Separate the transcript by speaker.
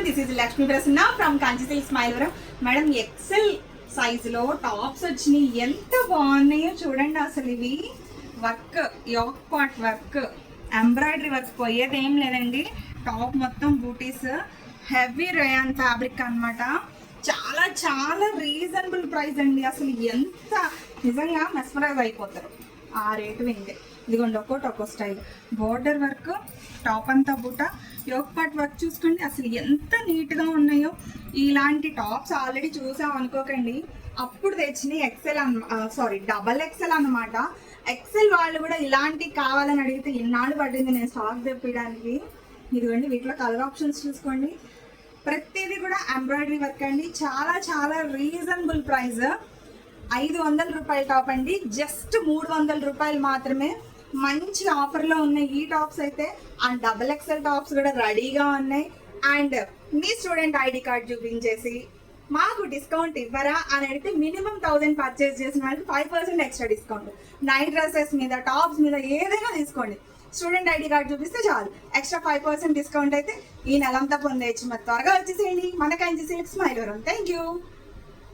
Speaker 1: everyone, this is Lakshmi Prasanna from Kanchi Silks Mayalapuram. Madam excel సైజులో tops వచ్చినాయి, ఎంత బాగున్నాయో చూడండి. అసలు ఇవి work, yoke pot work, embroidery work పోయేది ఏం లేదండి. టాప్ మొత్తం బూటీస్, హెవీ రేయాన్ ఫ్యాబ్రిక్ అన్నమాట. చాలా చాలా రీజనబుల్ ప్రైస్ అండి. అసలు ఎంత నిజంగా మెస్మరైజ్ అయిపోతారు ఆ రేటు వింటే. ఇదిగోండి ఒక్కో స్టైల్, బోర్డర్ వర్క్, టాప్ అంతా బూట, యోక్ పాట్ వర్క్ చూసుకోండి. అసలు ఎంత నీట్గా ఉన్నాయో. ఇలాంటి టాప్స్ ఆల్రెడీ చూసాం అనుకోకండి, అప్పుడు తెచ్చినాయి ఎక్సెల్ డబల్ ఎక్సెల్ అనమాట. ఎక్సెల్ వాళ్ళు కూడా ఇలాంటి కావాలని అడిగితే ఇన్నాళ్ళు పడింది నేను స్టాక్ తెప్పడానికి. ఇదిగోండి వీటిలో కలర్ ఆప్షన్స్ చూసుకోండి. ప్రతిదీ కూడా ఎంబ్రాయిడరీ వర్క్ అండి. చాలా చాలా రీజనబుల్ ప్రైస్. 500 రూపాయల టాప్ అండి, జస్ట్ 300 రూపాయలు మాత్రమే. మంచి ఆఫర్లో ఉన్నాయి ఈ టాప్స్ అయితే. అండ్ డబల్ ఎక్సెల్ టాప్స్ కూడా రెడీగా ఉన్నాయి. అండ్ మీ స్టూడెంట్ ఐడి కార్డ్ చూపించేసి మాకు డిస్కౌంట్ ఇవ్వరా అని అడిగితే మినిమం 1000 పర్చేస్ చేసిన వాళ్ళకి 5% ఎక్స్ట్రా డిస్కౌంట్. నైట్ డ్రెస్సెస్ మీద, టాప్స్ మీద ఏదైనా తీసుకోండి, స్టూడెంట్ ఐడి కార్డ్ చూపిస్తే చాలు, ఎక్స్ట్రా 5% డిస్కౌంట్ అయితే ఈ నెలంతా పొందేయచ్చు. మరి త్వరగా వచ్చేసేయండి మన Kanchi silks Mylavaram. Thank you.